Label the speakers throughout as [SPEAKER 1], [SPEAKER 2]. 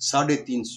[SPEAKER 1] 350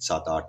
[SPEAKER 1] 7-8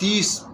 [SPEAKER 1] 30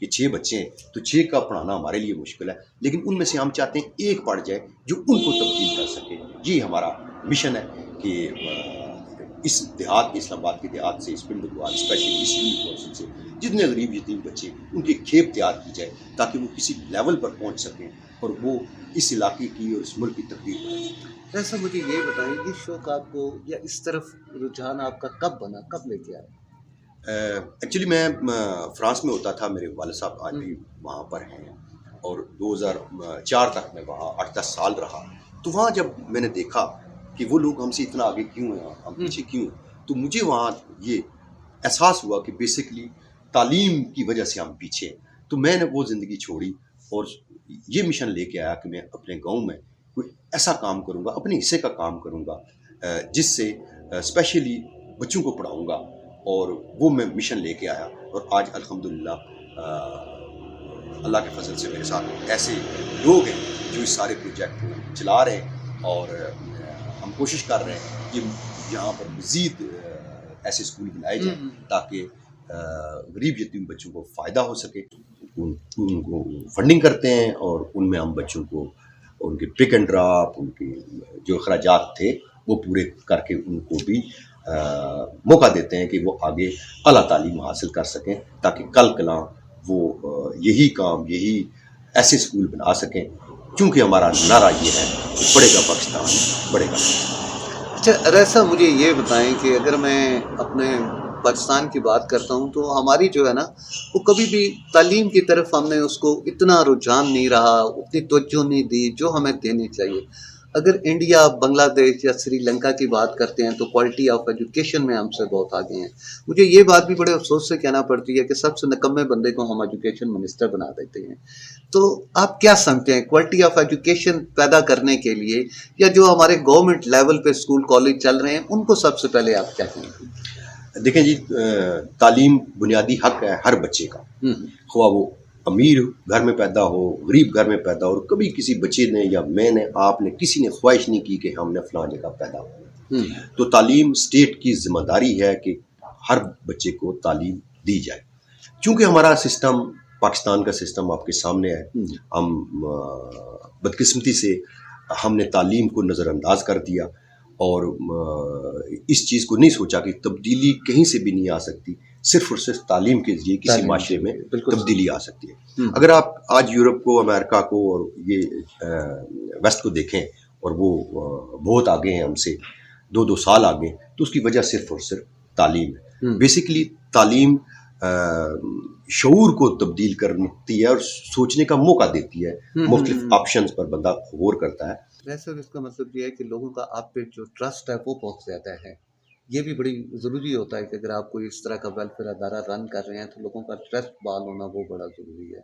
[SPEAKER 1] کہ 6 بچے ہیں تو 6 کا پڑھانا ہمارے لیے مشکل ہے، لیکن ان میں سے ہم چاہتے ہیں ایک پڑھ جائے جو ان کو تبدیل کر سکے. یہ ہمارا مشن ہے کہ اس دیہات اسلام آباد کے دیہات سے، اس پنڈ دوار اسپیشلی اس یونٹ کونسل سے جتنے غریب یتیم بچے ان کی کھیپ تیار کی جائے تاکہ وہ کسی لیول پر پہنچ سکیں اور وہ اس علاقے کی اور اس ملک کی تقدیر بدل سکیں.
[SPEAKER 2] ایسا مجھے یہ بتائیں کہ شوق آپ کو یا اس طرف رجحان آپ کا کب بنا، کب لے کے آئے؟
[SPEAKER 1] ایکچولی میں فرانس میں ہوتا تھا، میرے والد صاحب آج بھی وہاں پر ہیں اور 2004 تک میں وہاں 8-10 سال رہا. تو وہاں جب میں نے دیکھا کہ وہ لوگ ہم سے اتنا آگے کیوں ہیں، ہم پیچھے کیوں ہیں، تو مجھے وہاں یہ احساس ہوا کہ بیسکلی تعلیم کی وجہ سے ہم پیچھے ہیں. تو میں نے وہ زندگی چھوڑی اور یہ مشن لے کے آیا کہ میں اپنے گاؤں میں کوئی ایسا کام کروں گا، اپنے حصے کا کام کروں گا جس سے اسپیشلی بچوں کو پڑھاؤں گا. اور وہ میں مشن لے کے آیا اور آج الحمدللہ اللہ کے فضل سے میرے ساتھ ایسے لوگ ہیں جو اس سارے پروجیکٹ کو چلا رہے ہیں اور ہم کوشش کر رہے ہیں کہ یہاں پر مزید ایسے اسکول بنائے جائیں تاکہ غریب یتیم بچوں کو فائدہ ہو سکے. ان کو فنڈنگ کرتے ہیں اور ان میں ہم بچوں کو ان کے پک اینڈ ڈراپ، ان کے جو اخراجات تھے وہ پورے کر کے ان کو بھی موقع دیتے ہیں کہ وہ آگے اعلیٰ تعلیم حاصل کر سکیں تاکہ کل کلاں وہ یہی کام، یہی ایسے اسکول بنا سکیں. چونکہ ہمارا نعرہ یہ ہے کہ پڑھے گا پاکستان، بڑھے گا پاکستان.
[SPEAKER 2] اچھا ایسا مجھے یہ بتائیں کہ اگر میں اپنے پاکستان کی بات کرتا ہوں تو ہماری جو ہے نا وہ کبھی بھی تعلیم کی طرف ہم نے اس کو اتنا رجحان نہیں رہا، اتنی توجہ نہیں دی جو ہمیں دینی چاہیے. اگر انڈیا، بنگلہ دیش یا سری لنکا کی بات کرتے ہیں تو کوالٹی آف ایجوکیشن میں ہم سے بہت آگے ہیں. مجھے یہ بات بھی بڑے افسوس سے کہنا پڑتی ہے کہ سب سے نکمے بندے کو ہم ایجوکیشن منسٹر بنا دیتے ہیں. تو آپ کیا سمجھتے ہیں کوالٹی آف ایجوکیشن پیدا کرنے کے لیے یا جو ہمارے گورنمنٹ لیول پہ اسکول کالج چل رہے ہیں ان کو سب سے پہلے آپ کیا کہیں گے؟
[SPEAKER 1] دیکھیں جی، تعلیم بنیادی حق ہے ہر بچے کا، خواہ وہ امیر گھر میں پیدا ہو، غریب گھر میں پیدا ہو. اور کبھی کسی بچے نے یا میں نے، آپ نے، کسی نے خواہش نہیں کی کہ ہم نے فلاں جگہ پیدا ہو. تو تعلیم اسٹیٹ کی ذمہ داری ہے کہ ہر بچے کو تعلیم دی جائے. چونکہ ہمارا سسٹم، پاکستان کا سسٹم آپ کے سامنے ہے، ہم بدقسمتی سے ہم نے تعلیم کو نظر انداز کر دیا اور اس چیز کو نہیں سوچا کہ تبدیلی کہیں سے بھی نہیں آ سکتی، صرف اور صرف تعلیم کے ذریعے کسی معاشرے میں تبدیلی آ سکتی ہے. اگر آپ آج یورپ کو، امریکہ کو اور یہ ویسٹ کو دیکھیں اور وہ بہت آگے ہیں ہم سے، 2 سال آگے، تو اس کی وجہ صرف اور صرف تعلیم ہے. بیسیکلی تعلیم شعور کو تبدیل کرتی ہے اور سوچنے کا موقع دیتی ہے، مختلف آپشنز پر بندہ غور کرتا ہے.
[SPEAKER 2] ویسے اس کا مطلب یہ ہے کہ لوگوں کا آپ پہ جو ٹرسٹ ہے وہ بہت زیادہ ہے. یہ بھی بڑی ضروری ہوتا ہے کہ اگر آپ کوئی اس طرح کا ویلفیئر ادارہ رن کر رہے ہیں تو لوگوں کا ٹرسٹ بحال ہونا وہ بڑا ضروری ہے.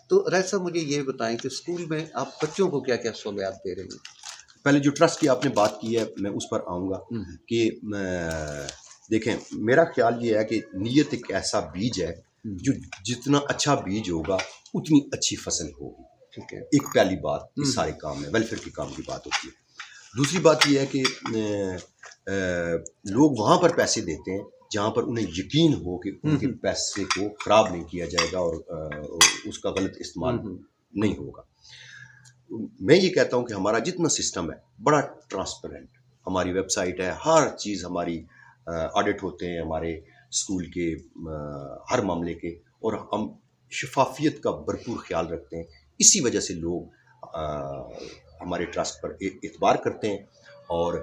[SPEAKER 2] تو ریسا مجھے یہ بتائیں کہ اسکول میں آپ بچوں کو کیا کیا سہولیات دے رہے ہیں؟
[SPEAKER 1] پہلے جو ٹرسٹ کی آپ نے بات کی ہے میں اس پر آؤں گا کہ دیکھیں، میرا خیال یہ ہے کہ نیت ایک ایسا بیج ہے جو جتنا اچھا بیج ہوگا اتنی اچھی فصل ہوگی.
[SPEAKER 2] ٹھیک ہے،
[SPEAKER 1] ایک پہلی بات اس سارے کام میں ویلفیئر کے کام کی بات ہوتی ہے. دوسری بات یہ ہے کہ لوگ وہاں پر پیسے دیتے ہیں جہاں پر انہیں یقین ہو کہ ان کے پیسے کو خراب نہیں کیا جائے گا اور اس کا غلط استعمال نہیں ہوگا. میں یہ کہتا ہوں کہ ہمارا جتنا سسٹم ہے بڑا ٹرانسپیرنٹ، ہماری ویب سائٹ ہے، ہر چیز ہماری آڈٹ ہوتے ہیں ہمارے اسکول کے ہر معاملے کے، اور ہم شفافیت کا بھرپور خیال رکھتے ہیں. اسی وجہ سے لوگ ہمارے ٹرسٹ پر اعتبار کرتے ہیں. اور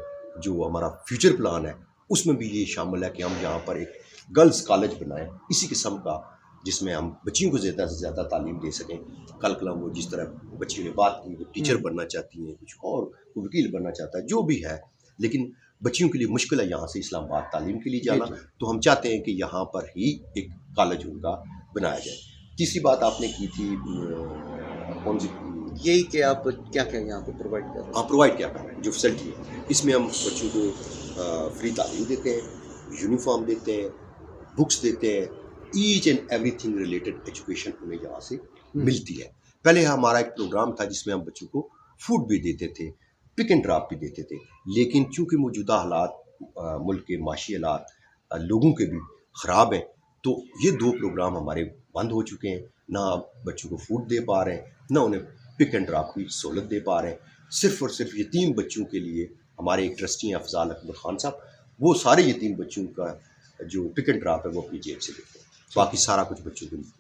[SPEAKER 1] جو ہمارا فیوچر پلان ہے اس میں بھی یہ شامل ہے کہ ہم یہاں پر ایک گرلز کالج بنائیں اسی قسم کا، جس میں ہم بچیوں کو زیادہ سے زیادہ تعلیم دے سکیں. کل کل وہ جس طرح بچیوں نے بات کی، وہ ٹیچر بننا چاہتی ہیں، کچھ اور کوئی وکیل بننا چاہتا ہے، جو بھی ہے، لیکن بچیوں کے لیے مشکل ہے یہاں سے اسلام آباد تعلیم کے لیے جانا. تو ہم چاہتے ہیں کہ یہاں پر ہی ایک کالج ان کا بنایا جائے. تیسری بات آپ نے کی تھی کون سی؟
[SPEAKER 2] یہی کہ آپ کیا کیا یہاں پہ پرووائڈ کر رہے ہیں؟
[SPEAKER 1] ہاں، پرووائڈ کیا کر رہے ہیں جو فیسلٹی ہے اس میں ہم بچوں کو فری تعلیم دیتے ہیں، یونیفارم دیتے ہیں، بکس دیتے ہیں، each and everything related education انہیں یہاں سے ملتی ہے. پہلے ہمارا ایک پروگرام تھا جس میں ہم بچوں کو فوڈ بھی دیتے تھے، پک اینڈ ڈراپ بھی دیتے تھے، لیکن چونکہ موجودہ حالات ملک کے معاشی حالات لوگوں کے بھی خراب ہیں تو یہ 2 پروگرام ہمارے بند ہو چکے ہیں. نہ بچوں کو فوڈ دے پا رہے ہیں، نہ انہیں پک اینڈ ڈراپ کی سہولت دے پا رہے ہیں. صرف اور صرف یتیم بچوں کے لیے ہمارے ایک ٹرسٹی ہیں افضال اکبر خان صاحب، وہ سارے یتیم بچوں کا جو پک اینڈ ڈراپ ہے وہ اپنی جیب سے دیتے ہیں، باقی سارا کچھ بچوں کو نہیں.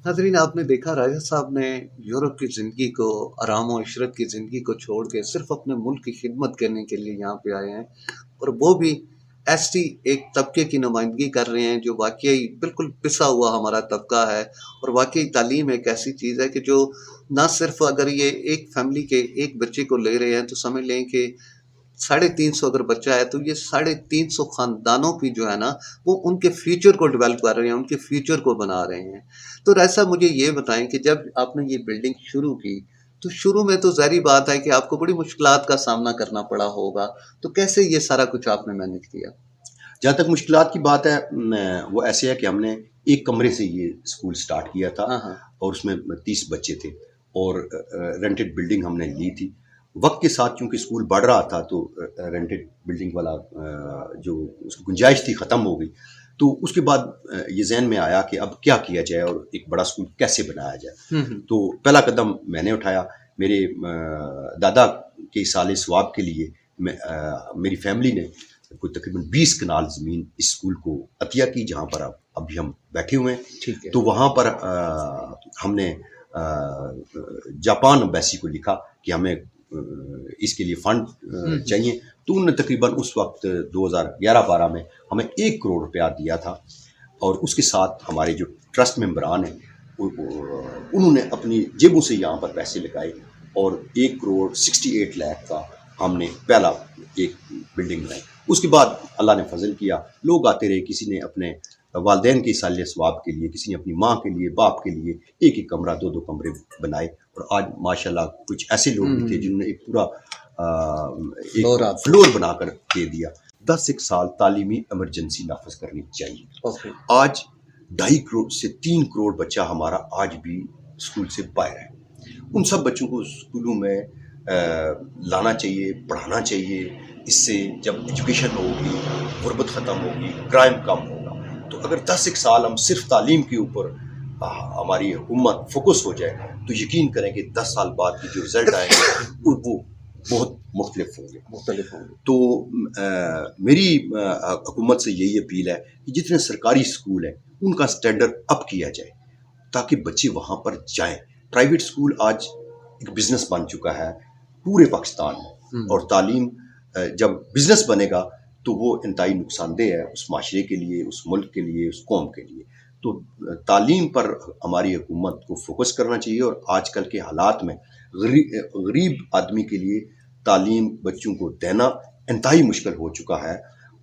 [SPEAKER 2] ناظرین، آپ نے دیکھا راجہ صاحب نے یورپ کی زندگی کو، آرام و عشرت کی زندگی کو چھوڑ کے صرف اپنے ملک کی خدمت کرنے کے لیے یہاں پہ آئے ہیں، اور وہ بھی ایسی ایک طبقے کی نمائندگی کر رہے ہیں جو واقعی بالکل پسا ہوا ہمارا طبقہ ہے. اور واقعی تعلیم ایک ایسی چیز ہے کہ جو نہ صرف اگر یہ ایک فیملی کے ایک بچے کو لے رہے ہیں تو سمجھ لیں کہ 350 اگر بچہ ہے تو یہ 350 خاندانوں کی جو ہے نا وہ ان کے فیوچر کو ڈیولپ کر رہے ہیں، ان کے فیوچر کو بنا رہے ہیں. تو ایسا مجھے یہ بتائیں کہ جب آپ نے یہ بلڈنگ شروع کی تو شروع میں تو ظاہری بات ہے کہ آپ کو بڑی مشکلات کا سامنا کرنا پڑا ہوگا، تو کیسے یہ سارا کچھ آپ نے مینیج کیا؟
[SPEAKER 1] جہاں تک مشکلات کی بات ہے، وہ ایسے ہے کہ ہم نے ایک کمرے سے یہ اسکول سٹارٹ کیا تھا،
[SPEAKER 2] ہاں ہاں
[SPEAKER 1] اور اس میں 30 بچے تھے، اور رینٹڈ بلڈنگ ہم نے لی تھی. وقت کے ساتھ چونکہ اسکول بڑھ رہا تھا تو رینٹڈ بلڈنگ والا جو اس کی گنجائش تھی ختم ہو گئی. تو اس کے بعد یہ ذہن میں آیا کہ اب کیا کیا جائے اور ایک بڑا اسکول کیسے بنایا جائے. تو پہلا قدم میں نے اٹھایا. میرے دادا کے سال ثواب کے لیے میری فیملی نے کوئی تقریباً 20 کنال زمین اس اسکول کو عطیہ کی، جہاں پر ابھی ہم بیٹھے ہوئے ہیں.
[SPEAKER 2] ٹھیک ہے.
[SPEAKER 1] تو وہاں پر ہم نے جاپان امبیسی کو لکھا کہ ہمیں اس کے لیے فنڈ چاہیے. تو انہوں نے تقریباً اس وقت 2011-12 میں ہمیں 1 کروڑ روپیہ دیا تھا، اور اس کے ساتھ ہمارے جو ٹرسٹ ممبران ہیں انہوں نے اپنی جیبوں سے یہاں پر پیسے لگائے، اور 1,68 لاکھ کا ہم نے پہلا ایک بلڈنگ بنائی. اس کے بعد اللہ نے فضل کیا، لوگ آتے رہے، کسی نے اپنے والدین کے سال ثواب کے لیے، کسی نے اپنی ماں کے لیے، باپ کے لیے ایک ایک کمرہ، 2 کمرے بنائے. اور آج ماشاءاللہ کچھ ایسے لوگ بھی تھے جنہوں نے ایک پورا ایک فلور بنا کر دے دیا. 10 سال تعلیمی ایمرجنسی نافذ کرنی چاہیے. آج 2.5 کروڑ سے 3 کروڑ بچہ ہمارا آج بھی اسکول سے باہر ہے. ان سب بچوں کو اسکولوں میں لانا چاہیے، پڑھانا چاہیے. اس سے جب ایجوکیشن ہوگی، غربت ختم ہوگی، کرائم کم ہوگا. تو اگر 10 سال ہم صرف تعلیم کے اوپر ہماری حکومت فوکس ہو جائے تو یقین کریں کہ 10 سال بعد کے جو رزلٹ آئیں گے وہ بہت مختلف ہوں گے. تو میری حکومت سے یہی اپیل ہے کہ جتنے سرکاری اسکول ہیں ان کا سٹینڈرڈ اپ کیا جائے تاکہ بچے وہاں پر جائیں. پرائیویٹ اسکول آج ایک بزنس بن چکا ہے پورے پاکستان میں، اور تعلیم جب بزنس بنے گا تو وہ انتہائی نقصان دہ ہے اس معاشرے کے لیے، اس ملک کے لیے، اس قوم کے لیے. تو تعلیم پر ہماری حکومت کو فوکس کرنا چاہیے. اور آج کل کے حالات میں غریب آدمی کے لیے تعلیم بچوں کو دینا انتہائی مشکل ہو چکا ہے،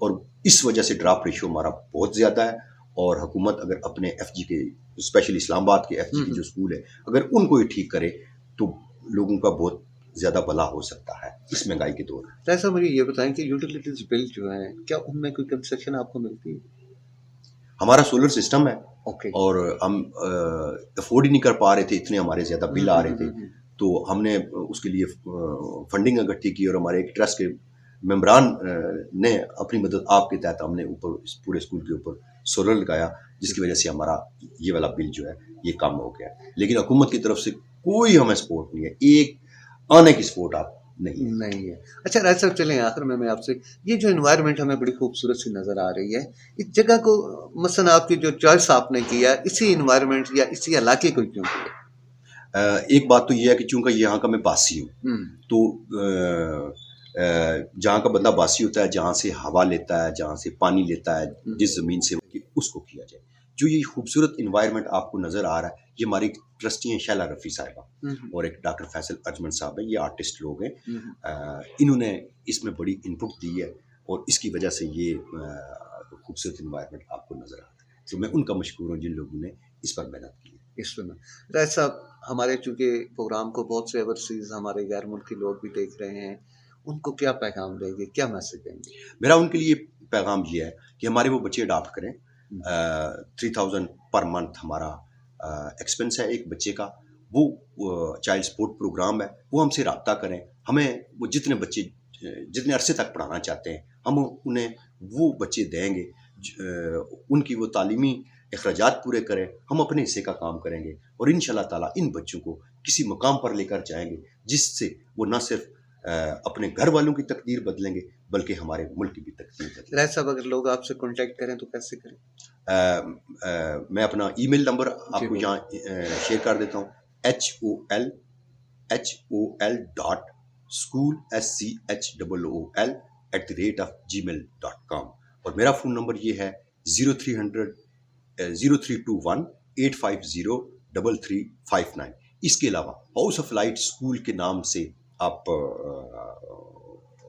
[SPEAKER 1] اور اس وجہ سے ڈراپ ریشو ہمارا بہت زیادہ ہے. اور حکومت اگر اپنے ایف جی کے، اسپیشلی اسلام آباد کے ایف جی کے جو اسکول ہے، اگر ان کو یہ ٹھیک کرے تو لوگوں کا بہت زیادہ بھلا ہو سکتا ہے اس مہنگائی کے دور میں.
[SPEAKER 2] ایسا مجھے یہ بتائیں کہ یوٹیلیٹیز بل جو ہیں کیا ان میں کوئی کنسیشن آپ کو ملتی ہے؟
[SPEAKER 1] ہمارا سولر سسٹم ہے،
[SPEAKER 2] اوکے.
[SPEAKER 1] اور ہم افورڈ ہی نہیں کر پا رہے تھے، اتنے ہمارے زیادہ بل آ رہے تھے. تو ہم نے اس کے لیے فنڈنگ اکٹھی کی، اور ہمارے ایک ٹرسٹ کے ممبران نے اپنی مدد آپ کے تحت ہم نے اوپر پورے اسکول کے اوپر سولر لگایا، جس کی وجہ سے ہمارا یہ والا بل جو ہے یہ کم ہو گیا. لیکن حکومت کی طرف سے کوئی ہمیں سپورٹ نہیں ہے، ایک آنے کی سپورٹ آپ نہیں ہے.
[SPEAKER 2] اچھا راج صاحب، چلیں آخر میں آپ سے یہ جو انوائرمنٹ ہمیں بڑی خوبصورت سی نظر آ رہی ہے، اس جگہ کو مثلا آپ کی جو چوائس آپ نے کیا اسی انوائرمنٹ یا اسی علاقے کو کیوں کیا؟
[SPEAKER 1] ایک بات تو یہ ہے کہ چونکہ یہاں کا میں باسی ہوں، تو جہاں کا بندہ باسی ہوتا ہے، جہاں سے ہوا لیتا ہے، جہاں سے پانی لیتا ہے، جس زمین سے اس کو کیا جائے. جو یہ خوبصورت انوائرمنٹ آپ کو نظر آ رہا ہے، یہ ہماری ٹرسٹی ہیں شیلا رفیع صاحبہ، اور ایک ڈاکٹر فیصل ارجمن صاحب ہیں. یہ آرٹسٹ لوگ ہیں، انہوں نے اس میں بڑی انپٹ دی ہے، اور اس کی وجہ سے یہ خوبصورت انوائرمنٹ آپ کو نظر آتا ہے. تو میں ان کا مشکور ہوں جن لوگوں نے اس پر محنت کی ہے.
[SPEAKER 2] اس میں راج صاحب، ہمارے چونکہ پروگرام کو بہت سے اوورسیز ہمارے غیر ملکی لوگ بھی دیکھ رہے ہیں، ان کو کیا پیغام دیں گے، کیا میسج دیں گے؟
[SPEAKER 1] میرا ان کے لیے پیغام یہ ہے کہ ہمارے وہ بچے اڈاپٹ کریں. 3000 پر منتھ ہمارا ایکسپنس ہے ایک بچے کا. وہ چائلڈ سپورٹ پروگرام ہے، وہ ہم سے رابطہ کریں. ہمیں وہ جتنے بچے جتنے عرصے تک پڑھانا چاہتے ہیں ہم انہیں وہ بچے دیں گے. ان کی وہ تعلیمی اخراجات پورے کریں، ہم اپنے حصے کا کام کریں گے اور انشاءاللہ تعالیٰ ان بچوں کو کسی مقام پر لے کر جائیں گے جس سے وہ نہ صرف اپنے گھر والوں کی تقدیر بدلیں گے بلکہ ہمارے ملک کی بھی تقدیر بدلیں گے۔
[SPEAKER 2] رائد صاحب اگر لوگ آپ سے کانٹیکٹ کریں تو کیسے کریں؟
[SPEAKER 1] میں اپنا ای میل نمبر آپ
[SPEAKER 2] جی
[SPEAKER 1] کو
[SPEAKER 2] بولیں۔
[SPEAKER 1] یہاں شیئر کر دیتا ہوں، HOL@school@gmail.com، اور میرا فون نمبر یہ ہے 0321-850-3359۔ اس کے علاوہ ہاؤس آف لائٹ اسکول کے نام سے آپ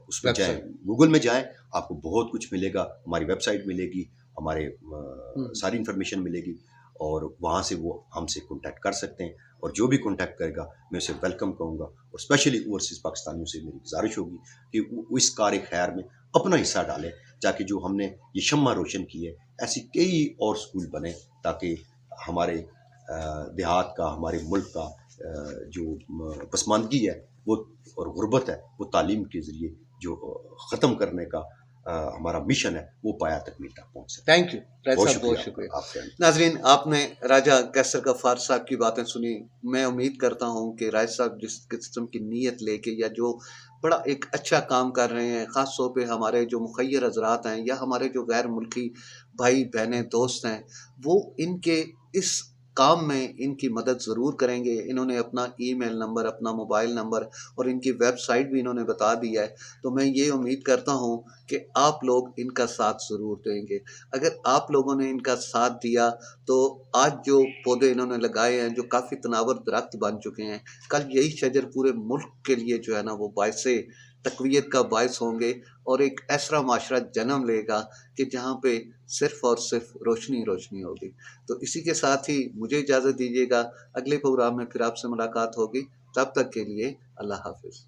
[SPEAKER 1] اس میں
[SPEAKER 2] ویب
[SPEAKER 1] جائیں،
[SPEAKER 2] سائٹ۔
[SPEAKER 1] گوگل میں جائیں، آپ کو بہت کچھ ملے گا، ہماری ویب سائٹ ملے گی، ہمارے ساری انفارمیشن ملے گی، اور وہاں سے وہ ہم سے کانٹیکٹ کر سکتے ہیں، اور جو بھی کانٹیکٹ کرے گا میں اسے ویلکم کہوں گا، اور اسپیشلی اوورسیز پاکستانیوں سے میری گزارش ہوگی کہ وہ اس کار خیر میں اپنا حصہ ڈالیں، تاکہ جو ہم نے یہ شمع روشن کی ہے ایسی کئی اور اسکول بنیں، تاکہ ہمارے دیہات کا، ہمارے ملک کا جو پسماندگی ہے وہ اور غربت ہے وہ تعلیم کے ذریعے جو ختم کرنے کا ہمارا مشن ہے وہ پایا تکمیل تک پہنچ سکے۔
[SPEAKER 2] تھینک یو رائد
[SPEAKER 1] بہت
[SPEAKER 2] صاحب، بہت
[SPEAKER 1] شکریہ
[SPEAKER 2] شکریہ۔
[SPEAKER 1] آپ کا۔
[SPEAKER 2] ناظرین، آپ نے راجہ کیسر غفار صاحب کی باتیں سنی۔ میں امید کرتا ہوں کہ رائد صاحب جس قسم کی نیت لے کے یا جو بڑا ایک اچھا کام کر رہے ہیں، خاص طور پہ ہمارے جو مخیر حضرات ہیں یا ہمارے جو غیر ملکی بھائی بہنیں دوست ہیں، وہ ان کے اس کام میں ان کی مدد ضرور کریں گے۔ انہوں نے اپنا ای میل نمبر، اپنا موبائل نمبر اور ان کی ویب سائٹ بھی انہوں نے بتا دیا ہے، تو میں یہ امید کرتا ہوں کہ آپ لوگ ان کا ساتھ ضرور دیں گے۔ اگر آپ لوگوں نے ان کا ساتھ دیا تو آج جو پودے انہوں نے لگائے ہیں، جو کافی تناور درخت بن چکے ہیں، کل یہی شجر پورے ملک کے لیے جو ہے نا وہ باعث تقویت کا باعث ہوں گے، اور ایک ایسا معاشرہ جنم لے گا کہ جہاں پہ صرف اور صرف روشنی روشنی ہوگی۔ تو اسی کے ساتھ ہی مجھے اجازت دیجیے گا، اگلے پروگرام میں پھر آپ سے ملاقات ہوگی، تب تک کے لیے اللہ حافظ۔